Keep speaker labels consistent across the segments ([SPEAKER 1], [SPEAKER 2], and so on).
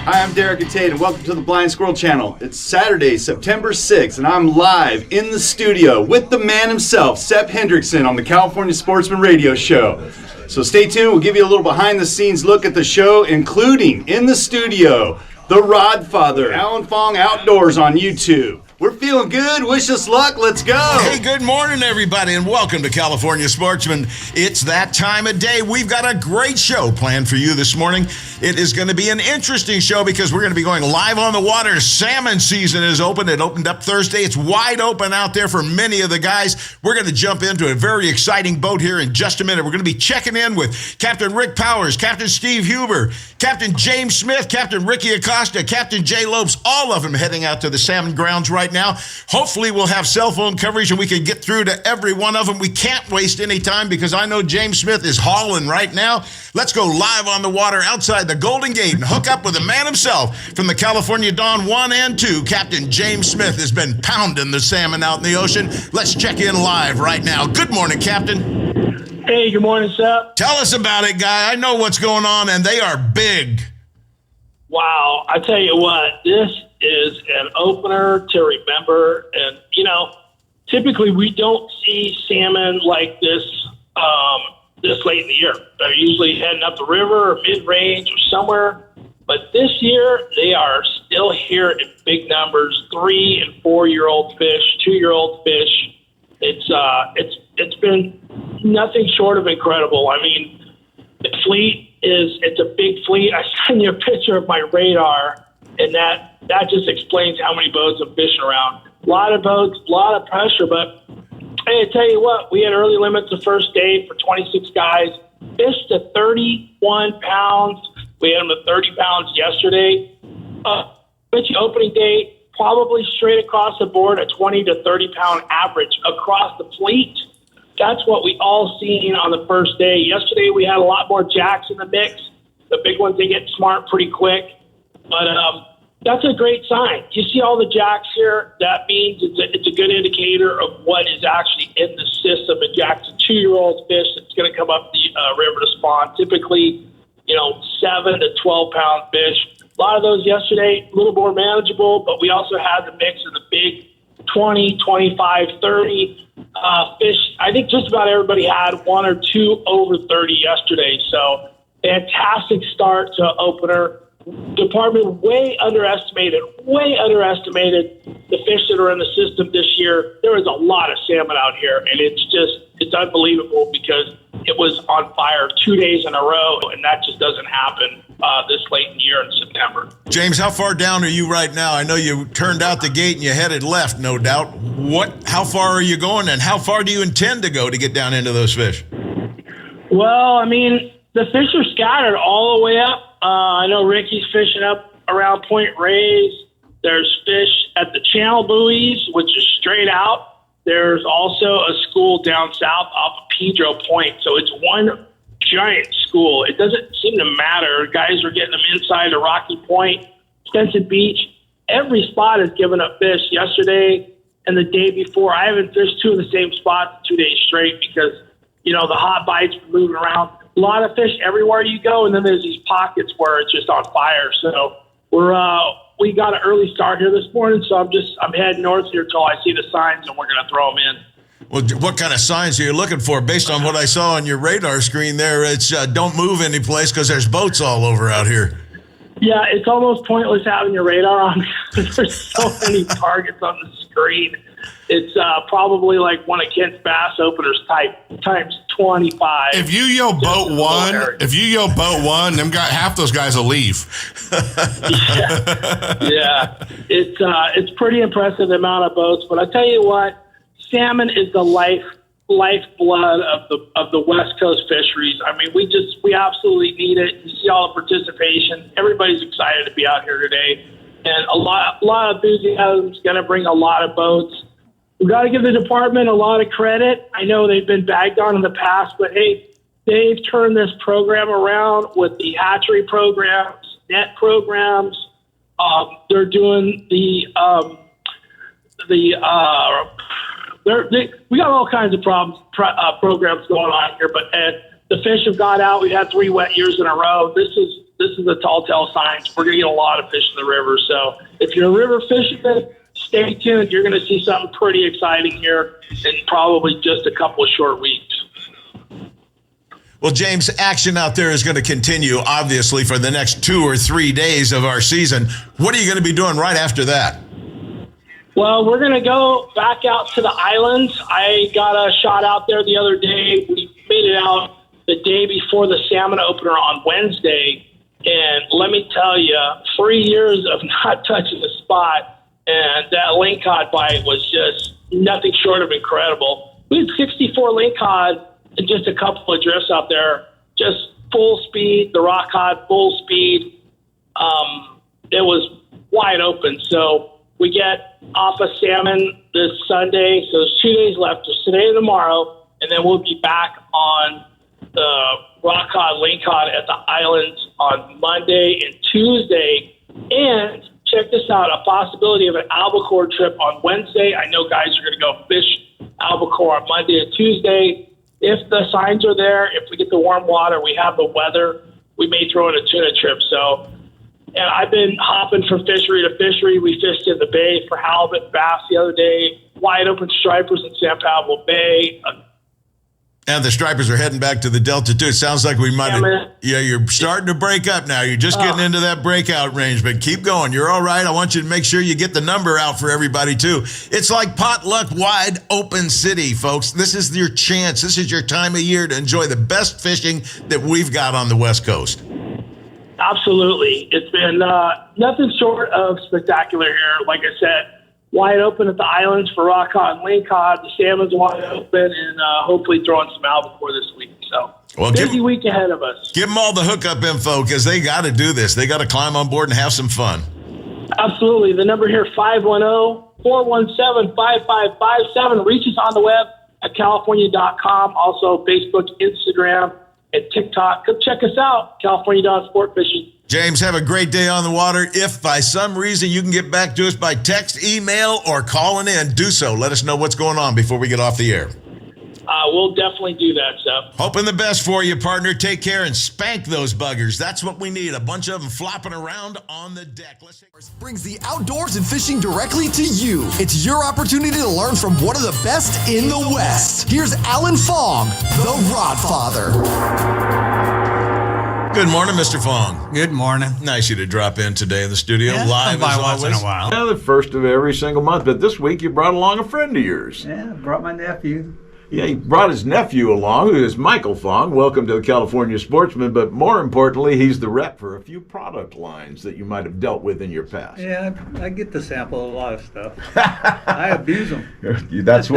[SPEAKER 1] Hi, I'm Derek and Tate, and welcome to the Blind Squirrel Channel. It's Saturday, September 6th, and I'm live in the studio with the man himself, Sep Hendrickson, on the California Sportsmen radio show. So stay tuned. We'll give you a little behind-the-scenes look at the show, including in the studio, the Rod Father, Michael Fong Outdoors on YouTube. We're feeling good. Wish us luck. Let's go.
[SPEAKER 2] Hey, good morning, everybody, and welcome to California Sportsmen. It's that time of day. We've got a great show planned for you this morning. It is going to be an interesting show because we're going to be going live on the water. Salmon season is open. It opened up Thursday. It's wide open out there for many of the guys. We're going to jump into a very exciting boat here in just a minute. We're going to be checking in with Captain Rick Powers, Captain Steve Huber, Captain James Smith, Captain Ricky Acosta, Captain Jay Lopes, all of them heading out to the salmon grounds right now. Hopefully we'll have cell phone coverage and we can get through to every one of them. We can't waste any time because I know James Smith is hauling right now. Let's go live on the water outside the Golden Gate and hook up with the man himself from the California Dawn 1 and 2. Captain James Smith has been pounding the salmon out in the ocean. Let's check in live right now. Good morning, Captain.
[SPEAKER 3] Hey, good morning, Seth.
[SPEAKER 2] Tell us about it, guy. I know what's going on, and they are big.
[SPEAKER 3] Wow, I tell you what, this is an opener to remember. And, you know, typically we don't see salmon like this this late in the year. They're usually heading up the river or mid-range or somewhere. But this year, they are still here in big numbers, 3- and 4-year-old fish, 2-year-old fish. It's been nothing short of incredible. I mean, the fleet it's a big fleet. I sent you a picture of my radar, and that just explains how many boats I'm fishing around. A lot of boats, a lot of pressure, but hey, I tell you what, we had early limits the first day for 26 guys, fished to 31 pounds. We had them to 30 pounds yesterday. Fish opening day, probably straight across the board, a 20 to 30 pound average across the fleet. That's what we all seen on the first day. Yesterday, we had a lot more jacks in the mix. The big ones, they get smart pretty quick. But that's a great sign. You see all the jacks here, that means it's a good indicator of what is actually in the system. A jack's a 2-year-old fish that's going to come up the river to spawn. Typically, 7 to 12 pound fish. A lot of those yesterday, a little more manageable, but we also had the mix of the big 20, 25, 30 fish. I think just about everybody had 1 or 2 over 30 yesterday. So fantastic start to opener. Department way underestimated the fish that are in the system this year. There is a lot of salmon out here, and it's unbelievable because it was on fire 2 days in a row, and that just doesn't happen this late in the year in September.
[SPEAKER 2] James, how far down are you right now? I know you turned out the gate and you headed left, no doubt. How far are you going, and how far do you intend to go to get down into those fish?
[SPEAKER 3] Well, I mean, the fish are scattered all the way up. I know Ricky's fishing up around Point Reyes. There's fish at the channel buoys, which is straight out. There's also a school down south off of Pedro Point. So it's one giant school. It doesn't seem to matter. Guys are getting them inside of Rocky Point, Spencer Beach. Every spot has given up fish. Yesterday and the day before, I haven't fished 2 of the same spots 2 days straight because, the hot bites were moving around. A lot of fish everywhere you go, and then there's these pockets where it's just on fire. So we got an early start here this morning, so I'm heading north here till I see the signs, and we're going to throw them in.
[SPEAKER 2] Well, what kind of signs are you looking for? Based on what I saw on your radar screen there, it's don't move any place because there's boats all over out here.
[SPEAKER 3] Yeah, it's almost pointless having your radar on because there's so many targets on the screen. It's probably like one of Kent's bass openers times 25.
[SPEAKER 4] If you yell boat one, them half those guys will leave.
[SPEAKER 3] Yeah. It's pretty impressive the amount of boats. But I tell you what, salmon is the lifeblood of the West Coast fisheries. I mean, we absolutely need it. You see all the participation. Everybody's excited to be out here today, and a lot of enthusiasm is going to bring a lot of boats. We've got to give the department a lot of credit. I know they've been bagged on in the past, but hey, they've turned this program around with the hatchery programs, net programs. They're doing we got all kinds of programs going on here, but the fish have got out. We've had 3 wet years in a row. This this is the tall tale signs. We're going to get a lot of fish in the river. So if you're a river fisherman, stay tuned. You're going to see something pretty exciting here in probably just a couple of short weeks.
[SPEAKER 2] Well, James, action out there is going to continue, obviously, for the next 2 or 3 days of our season. What are you going to be doing right after that?
[SPEAKER 3] Well, we're going to go back out to the islands. I got a shot out there the other day. We made it out the day before the salmon opener on Wednesday. And let me tell you, 3 years of not touching the spot, and that lingcod bite was just nothing short of incredible. We had 64 lingcod and just a couple of drifts out there, just full speed, the rock cod, full speed. It was wide open. So we get off of salmon this Sunday. So there's 2 days left, just today and tomorrow, and then we'll be back on the rock cod, lingcod at the islands on Monday and Tuesday. And check this out, a possibility of an albacore trip on Wednesday. I know guys are going to go fish albacore on Monday and Tuesday. If the signs are there, if we get the warm water, we have the weather, we may throw in a tuna trip. So, and I've been hopping from fishery to fishery. We fished in the bay for halibut and bass the other day, wide open stripers in San Pablo Bay.
[SPEAKER 2] And the stripers are heading back to the Delta, too. It sounds like we might have... Yeah, you're starting to break up now. You're just getting into that breakout range, but keep going. You're all right. I want you to make sure you get the number out for everybody, too. It's like potluck wide open city, folks. This is your chance. This is your time of year to enjoy the best fishing that we've got on the West Coast.
[SPEAKER 3] Absolutely. It's been nothing short of spectacular here. Like I said, wide open at the islands for rock cod and lingcod. The salmon's wide open, and hopefully throwing some albacore this week. So, busy week ahead of us.
[SPEAKER 2] Give them all the hookup info because they got to do this. They got to climb on board and have some fun.
[SPEAKER 3] Absolutely. The number here, 510-417-5557. Reach us on the web at california.com. Also, Facebook, Instagram, and TikTok. Come check us out, California.sportfishing.
[SPEAKER 2] James, have a great day on the water. If by some reason you can get back to us by text, email, or calling in, do so. Let us know what's going on before we get off the air.
[SPEAKER 3] We'll definitely do that, Seth.
[SPEAKER 2] Hoping the best for you, partner. Take care and spank those buggers. That's what we need, a bunch of them flopping around on the deck.
[SPEAKER 5] Brings the outdoors and fishing directly to you. It's your opportunity to learn from one of the best in the West. Here's Alan Fong, the Rod Father.
[SPEAKER 2] Good morning, Mr. Fong.
[SPEAKER 6] Good morning.
[SPEAKER 2] Nice of you to drop in today in the studio, live
[SPEAKER 6] by
[SPEAKER 2] as
[SPEAKER 6] once in
[SPEAKER 2] always.
[SPEAKER 6] a while.
[SPEAKER 7] Yeah, the first of every single month. But this week you brought along a friend of yours.
[SPEAKER 8] Yeah, brought my nephew.
[SPEAKER 7] Yeah, he brought his nephew along, who is Michael Fong. Welcome to the California Sportsman. But more importantly, he's the rep for a few product lines that you might have dealt with in your past.
[SPEAKER 8] Yeah, I get to sample a lot of stuff. I abuse them.
[SPEAKER 7] That's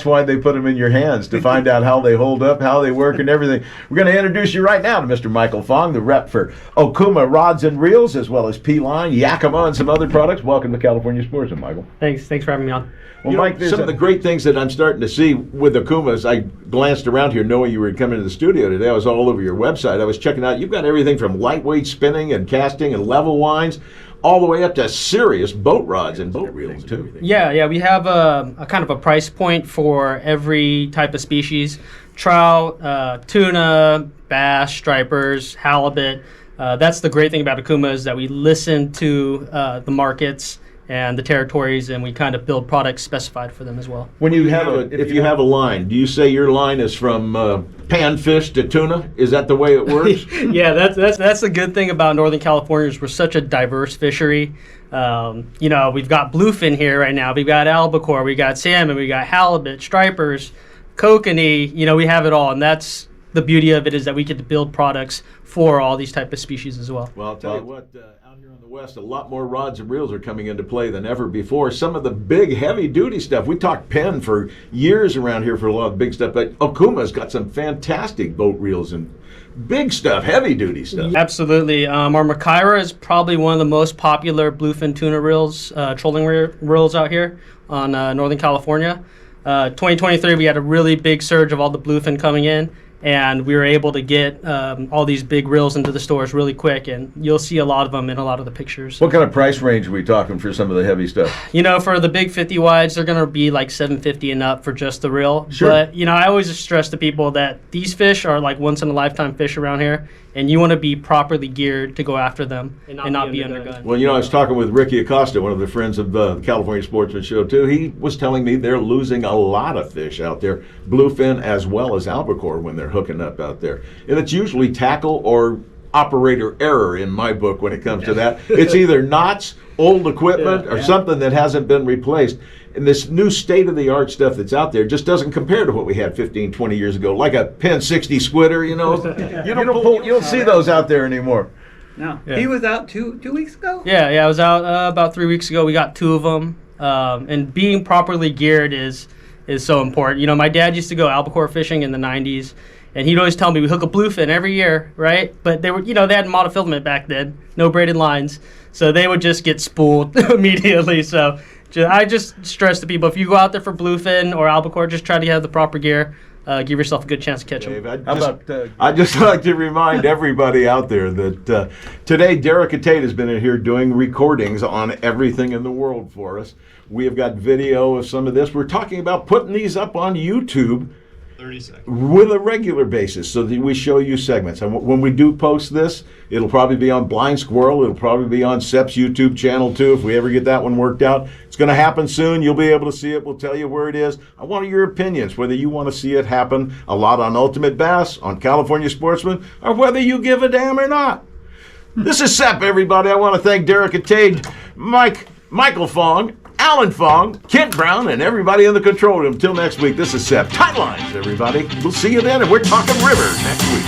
[SPEAKER 7] why they put them in your hands, to find out how they hold up, how they work, and everything. We're going to introduce you right now to Mr. Michael Fong, the rep for Okuma Rods and Reels, as well as P-Line, Yakima, and some other products. Welcome to California Sportsman, Michael.
[SPEAKER 9] Thanks for having me on.
[SPEAKER 7] Well, Mike, some of the great things that I'm starting to see with Okuma's, I glanced around here knowing you were coming to the studio today. I was all over your website. I was checking out. You've got everything from lightweight spinning and casting and level lines all the way up to serious boat rods and boat reels, too.
[SPEAKER 9] Yeah. We have a kind of a price point for every type of species. Trout, tuna, bass, stripers, halibut. That's the great thing about Okuma is that we listen to the markets and the territories, and we kind of build products specified for them as well.
[SPEAKER 7] When you have if you have a line, do you say your line is from panfish to tuna? Is that the way it works?
[SPEAKER 9] Yeah, that's the good thing about Northern California is we're such a diverse fishery. We've got bluefin here right now. We've got albacore, we got salmon, we got halibut, stripers, kokanee. We have it all, and that's the beauty of it is that we get to build products for all these type of species as well.
[SPEAKER 7] Well, I'll tell you what. West, a lot more rods and reels are coming into play than ever before. Some of the big, heavy-duty stuff. We talked Penn for years around here for a lot of big stuff, but Okuma's got some fantastic boat reels and big stuff, heavy-duty stuff.
[SPEAKER 9] Absolutely. Our Makaira is probably one of the most popular bluefin tuna reels, trolling reels out here on Northern California. 2023, we had a really big surge of all the bluefin coming in, And we were able to get all these big reels into the stores really quick, and you'll see a lot of them in a lot of the pictures.
[SPEAKER 7] What kind of price range are we talking for some of the heavy stuff?
[SPEAKER 9] For the big 50 wides, they're going to be like $750 and up for just the reel.
[SPEAKER 7] Sure.
[SPEAKER 9] But, I always stress to people that these fish are like once-in-a-lifetime fish around here, and you want to be properly geared to go after them and not be undergunned.
[SPEAKER 7] Well, I was talking with Ricky Acosta, one of the friends of the California Sportsman Show, too. He was telling me they're losing a lot of fish out there, bluefin as well as albacore, when they're hooking up out there. And it's usually tackle or operator error in my book when it comes to that. It's either knots, old equipment, or something that hasn't been replaced. And this new state-of-the-art stuff that's out there just doesn't compare to what we had 15, 20 years ago, like a Penn 60 squidder, you don't see those out there anymore.
[SPEAKER 8] No.
[SPEAKER 9] Yeah.
[SPEAKER 8] He was out two weeks ago?
[SPEAKER 9] Yeah, I was out about 3 weeks ago. We got 2 of them. And being properly geared is so important. My dad used to go albacore fishing in the 90s, and he'd always tell me we hook a bluefin every year, right? But they were, they had monofilament back then, no braided lines, so they would just get spooled immediately. So I just stress to people, if you go out there for bluefin or albacore, just try to have the proper gear. Give yourself a good chance to catch them.
[SPEAKER 7] I'd just like to remind everybody out there that today Derek Tate has been in here doing recordings on everything in the world for us. We have got video of some of this. We're talking about putting these up on YouTube
[SPEAKER 1] 30 seconds.
[SPEAKER 7] With a regular basis, so that we show you segments. And when we do post this, it'll probably be on Blind Squirrel. It'll probably be on Sep's YouTube channel, too, if we ever get that one worked out. It's going to happen soon. You'll be able to see it. We'll tell you where it is. I want your opinions, whether you want to see it happen a lot on Ultimate Bass, on California Sportsman, or whether you give a damn or not. This is Sep, everybody. I want to thank Derek Tate, Michael Fong, Alan Fong, Kent Brown, and everybody in the control room. Till next week, this is Sep. Tight lines, everybody. We'll see you then, and we're talking river next week.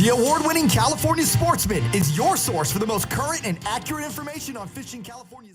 [SPEAKER 5] The award-winning California Sportsman is your source for the most current and accurate information on fishing California's